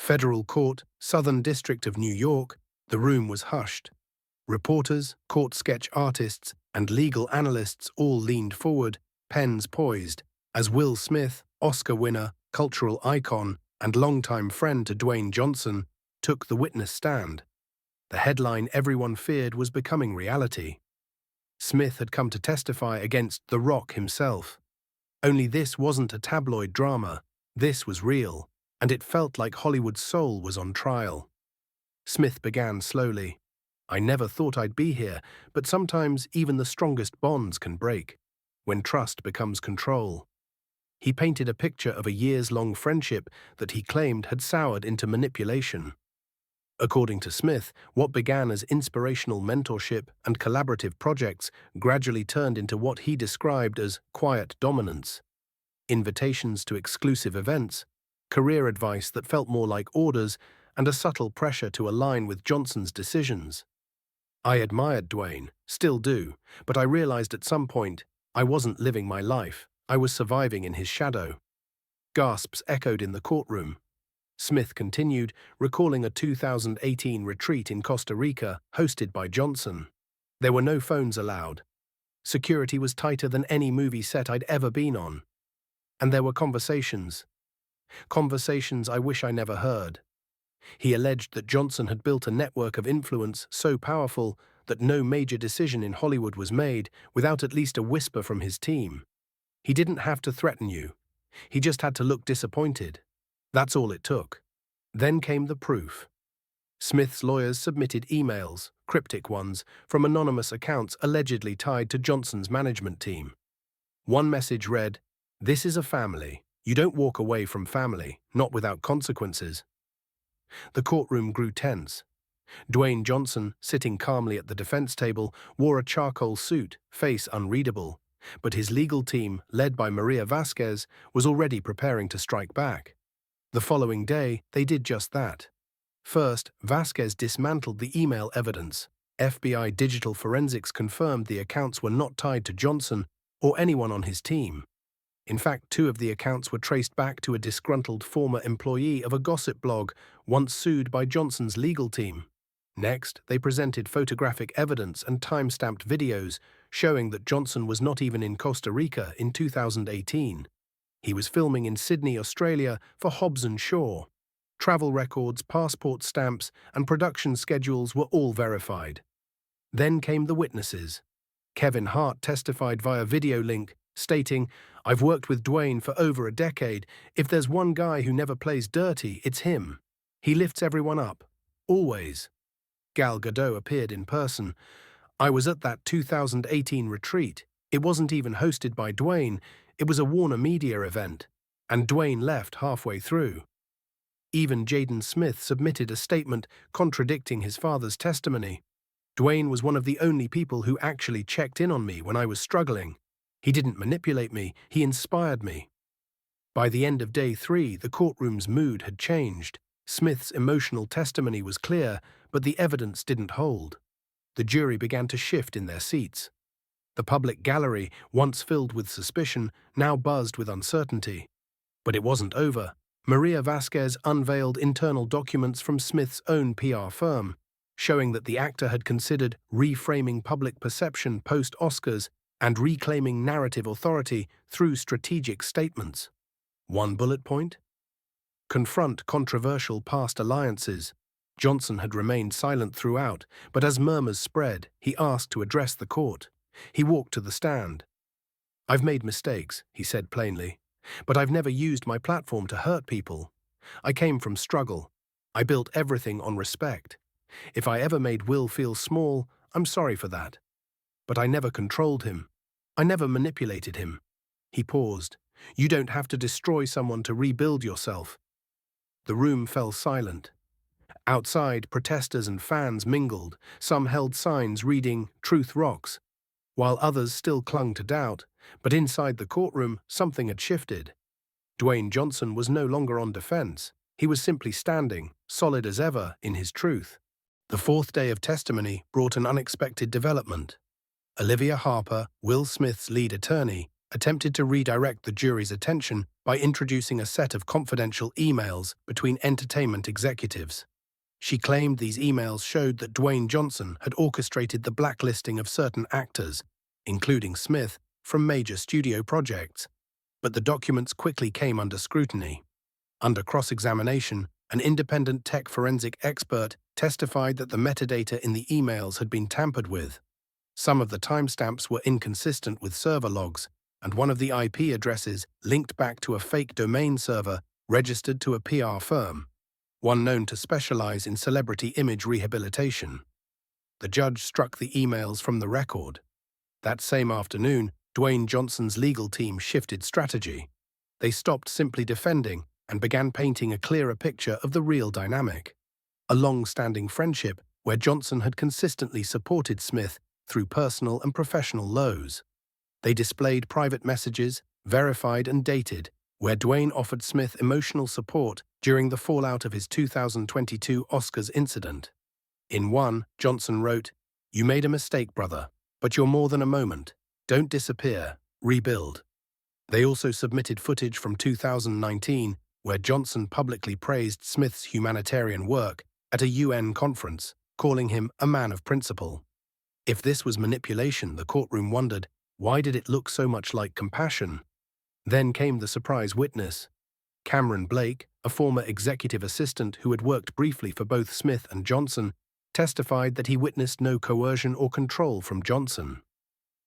Federal Court, Southern District of New York. The room was hushed. Reporters, court sketch artists, and legal analysts all leaned forward, pens poised, as Will Smith, Oscar winner, cultural icon, and longtime friend to Dwayne Johnson, took the witness stand. The headline everyone feared was becoming reality. Smith had come to testify against The Rock himself. Only this wasn't a tabloid drama. This was real, and it felt like Hollywood's soul was on trial. Smith began slowly. "I never thought I'd be here, but sometimes even the strongest bonds can break, when trust becomes control." He painted a picture of a years-long friendship that he claimed had soured into manipulation. According to Smith, what began as inspirational mentorship and collaborative projects gradually turned into what he described as quiet dominance. Invitations to exclusive events, career advice that felt more like orders, and a subtle pressure to align with Johnson's decisions. "I admired Dwayne, still do, but I realized at some point I wasn't living my life, I was surviving in his shadow." Gasps echoed in the courtroom. Smith continued, recalling a 2018 retreat in Costa Rica hosted by Johnson. There were no phones allowed. Security was tighter than any movie set I'd ever been on. And there were conversations. Conversations I wish I never heard. He alleged that Johnson had built a network of influence so powerful that no major decision in Hollywood was made without at least a whisper from his team. He didn't have to threaten you. He just had to look disappointed. That's all it took. Then came the proof. Smith's lawyers submitted emails, cryptic ones, from anonymous accounts allegedly tied to Johnson's management team. One message read, "This is a family. You don't walk away from family, not without consequences." The courtroom grew tense. Dwayne Johnson, sitting calmly at the defense table, wore a charcoal suit, face unreadable, but his legal team, led by Maria Vasquez, was already preparing to strike back. The following day, they did just that. First, Vasquez dismantled the email evidence. FBI digital forensics confirmed the accounts were not tied to Johnson or anyone on his team. In fact, 2 of the accounts were traced back to a disgruntled former employee of a gossip blog, once sued by Johnson's legal team. Next, they presented photographic evidence and time-stamped videos showing that Johnson was not even in Costa Rica in 2018. He was filming in Sydney, Australia for Hobbs & Shaw. Travel records, passport stamps, and production schedules were all verified. Then came the witnesses. Kevin Hart testified via video link, stating, "I've worked with Dwayne for over a decade. If there's one guy who never plays dirty, it's him. He lifts everyone up. Always." Gal Gadot appeared in person. "I was at that 2018 retreat. It wasn't even hosted by Dwayne. It was a Warner Media event. And Dwayne left halfway through." Even Jaden Smith submitted a statement contradicting his father's testimony. "Dwayne was one of the only people who actually checked in on me when I was struggling. He didn't manipulate me, he inspired me." By the end of day 3, the courtroom's mood had changed. Smith's emotional testimony was clear, but the evidence didn't hold. The jury began to shift in their seats. The public gallery, once filled with suspicion, now buzzed with uncertainty. But it wasn't over. Maria Vasquez unveiled internal documents from Smith's own PR firm, showing that the actor had considered reframing public perception post-Oscars and reclaiming narrative authority through strategic statements. One bullet point? Confront controversial past alliances. Johnson had remained silent throughout, but as murmurs spread, he asked to address the court. He walked to the stand. "I've made mistakes," he said plainly, "but I've never used my platform to hurt people. I came from struggle. I built everything on respect. If I ever made Will feel small, I'm sorry for that. But I never controlled him. I never manipulated him." He paused. "You don't have to destroy someone to rebuild yourself." The room fell silent. Outside, protesters and fans mingled. Some held signs reading, "Truth rocks," while others still clung to doubt. But inside the courtroom, something had shifted. Dwayne Johnson was no longer on defense. He was simply standing, solid as ever, in his truth. The 4th day of testimony brought an unexpected development. Olivia Harper, Will Smith's lead attorney, attempted to redirect the jury's attention by introducing a set of confidential emails between entertainment executives. She claimed these emails showed that Dwayne Johnson had orchestrated the blacklisting of certain actors, including Smith, from major studio projects. But the documents quickly came under scrutiny. Under cross-examination, an independent tech forensic expert testified that the metadata in the emails had been tampered with. Some of the timestamps were inconsistent with server logs, and one of the IP addresses linked back to a fake domain server registered to a PR firm, one known to specialize in celebrity image rehabilitation. The judge struck the emails from the record. That same afternoon, Dwayne Johnson's legal team shifted strategy. They stopped simply defending and began painting a clearer picture of the real dynamic. A long-standing friendship where Johnson had consistently supported Smith through personal and professional lows. They displayed private messages, verified and dated, where Dwayne offered Smith emotional support during the fallout of his 2022 Oscars incident. In one, Johnson wrote, "You made a mistake, brother, but you're more than a moment. Don't disappear, rebuild." They also submitted footage from 2019, where Johnson publicly praised Smith's humanitarian work at a UN conference, calling him a man of principle. If this was manipulation, the courtroom wondered, why did it look so much like compassion? Then came the surprise witness. Cameron Blake, a former executive assistant who had worked briefly for both Smith and Johnson, testified that he witnessed no coercion or control from Johnson.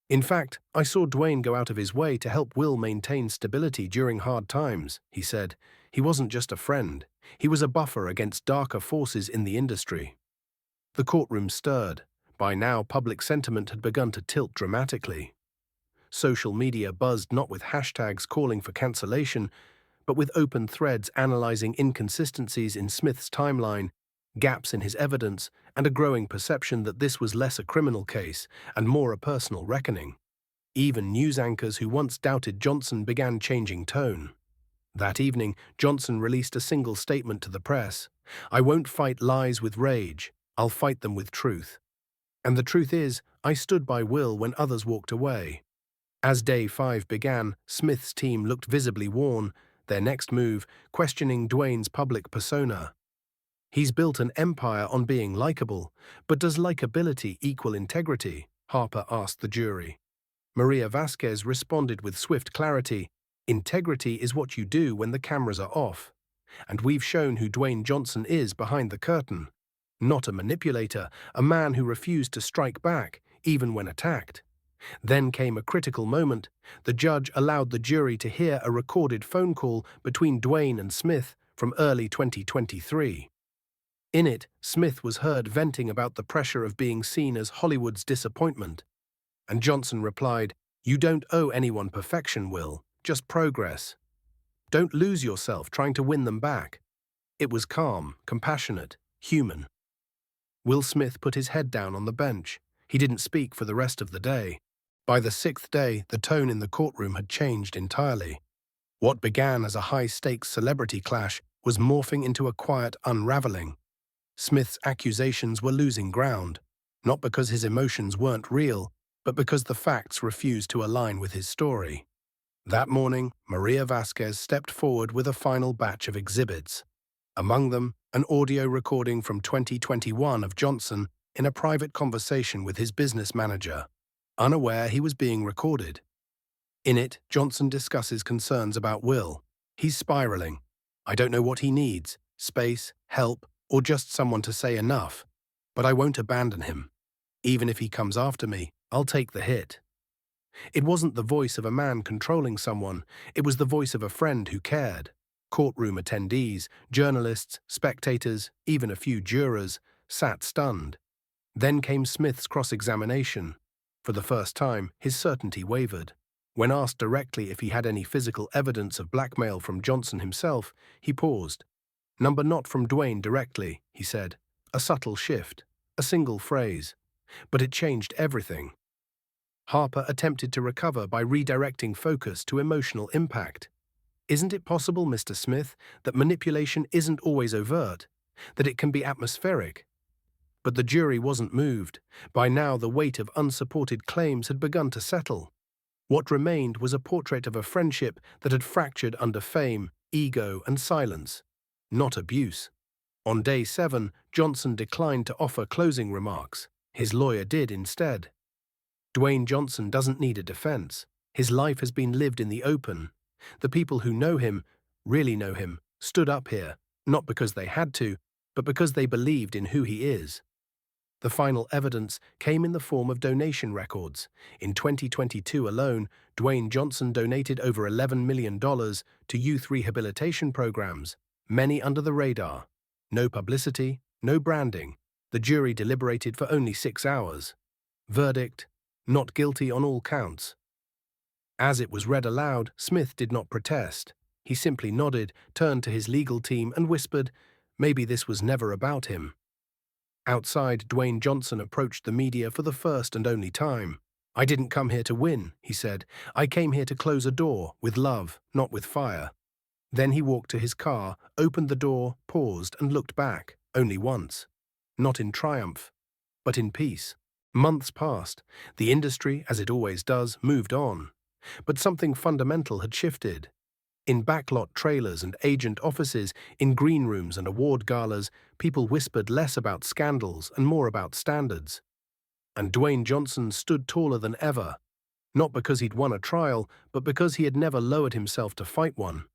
"In fact, I saw Dwayne go out of his way to help Will maintain stability during hard times," he said. "He wasn't just a friend. He was a buffer against darker forces in the industry." The courtroom stirred. By now, public sentiment had begun to tilt dramatically. Social media buzzed not with hashtags calling for cancellation, but with open threads analyzing inconsistencies in Smith's timeline, gaps in his evidence, and a growing perception that this was less a criminal case and more a personal reckoning. Even news anchors who once doubted Johnson began changing tone. That evening, Johnson released a single statement to the press. "I won't fight lies with rage. I'll fight them with truth. And the truth is, I stood by Will when others walked away." As Day 5 began, Smith's team looked visibly worn, their next move questioning Dwayne's public persona. "He's built an empire on being likable, but does likability equal integrity?" Harper asked the jury. Maria Vasquez responded with swift clarity, "Integrity is what you do when the cameras are off. And we've shown who Dwayne Johnson is behind the curtain. Not a manipulator, a man who refused to strike back, even when attacked." Then came a critical moment. The judge allowed the jury to hear a recorded phone call between Dwayne and Smith from early 2023. In it, Smith was heard venting about the pressure of being seen as Hollywood's disappointment. And Johnson replied, "You don't owe anyone perfection, Will, just progress. Don't lose yourself trying to win them back." It was calm, compassionate, human. Will Smith put his head down on the bench. He didn't speak for the rest of the day. By the sixth day, the tone in the courtroom had changed entirely. What began as a high-stakes celebrity clash was morphing into a quiet unraveling. Smith's accusations were losing ground, not because his emotions weren't real, but because the facts refused to align with his story. That morning, Maria Vasquez stepped forward with a final batch of exhibits. Among them, an audio recording from 2021 of Johnson in a private conversation with his business manager, unaware he was being recorded. In it, Johnson discusses concerns about Will. "He's spiraling. I don't know what he needs, space, help, or just someone to say enough. But I won't abandon him. Even if he comes after me, I'll take the hit." It wasn't the voice of a man controlling someone, it was the voice of a friend who cared. Courtroom attendees, journalists, spectators, even a few jurors, sat stunned. Then came Smith's cross-examination. For the first time, his certainty wavered. When asked directly if he had any physical evidence of blackmail from Johnson himself, he paused. "Number not from Dwayne directly," he said. A subtle shift, a single phrase. But it changed everything. Harper attempted to recover by redirecting focus to emotional impact. "Isn't it possible, Mr. Smith, that manipulation isn't always overt, that it can be atmospheric?" But the jury wasn't moved. By now, the weight of unsupported claims had begun to settle. What remained was a portrait of a friendship that had fractured under fame, ego, and silence, not abuse. On day 7, Johnson declined to offer closing remarks. His lawyer did instead. Dwayne Johnson doesn't need a defense. His life has been lived in the open. The people who know him, really know him, stood up here, not because they had to, but because they believed in who he is. The final evidence came in the form of donation records. In 2022 alone, Dwayne Johnson donated over $11 million to youth rehabilitation programs, many under the radar. No publicity, no branding. The jury deliberated for only 6 hours. Verdict: not guilty on all counts. As it was read aloud, Smith did not protest. He simply nodded, turned to his legal team and whispered, maybe this was never about him. Outside, Dwayne Johnson approached the media for the first and only time. I didn't come here to win, he said. I came here to close a door, with love, not with fire. Then he walked to his car, opened the door, paused, and looked back, only once. Not in triumph, but in peace. Months passed. The industry, as it always does, moved on. But something fundamental had shifted. In backlot trailers and agent offices, in green rooms and award galas, people whispered less about scandals and more about standards. And Dwayne Johnson stood taller than ever, not because he'd won a trial, but because he had never lowered himself to fight one.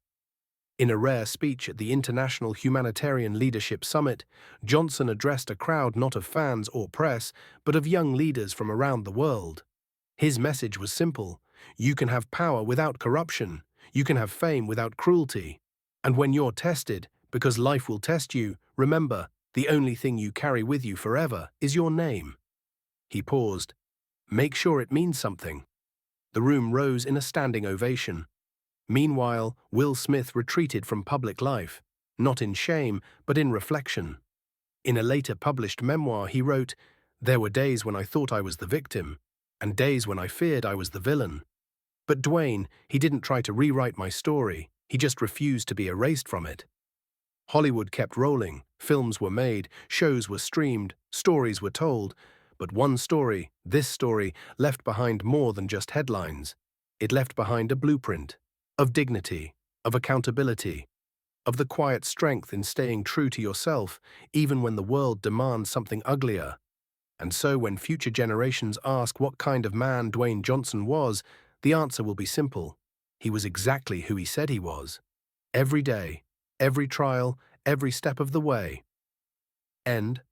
In a rare speech at the International Humanitarian Leadership Summit, Johnson addressed a crowd not of fans or press, but of young leaders from around the world. His message was simple: you can have power without corruption. You can have fame without cruelty. And when you're tested, because life will test you, remember, the only thing you carry with you forever is your name. He paused. Make sure it means something. The room rose in a standing ovation. Meanwhile, Will Smith retreated from public life, not in shame, but in reflection. In a later published memoir, he wrote, "There were days when I thought I was the victim, and days when I feared I was the villain. But Dwayne, he didn't try to rewrite my story, he just refused to be erased from it." Hollywood kept rolling, films were made, shows were streamed, stories were told, but one story, this story, left behind more than just headlines. It left behind a blueprint of dignity, of accountability, of the quiet strength in staying true to yourself, even when the world demands something uglier. And so when future generations ask what kind of man Dwayne Johnson was, the answer will be simple. He was exactly who he said he was. Every day, every trial, every step of the way. End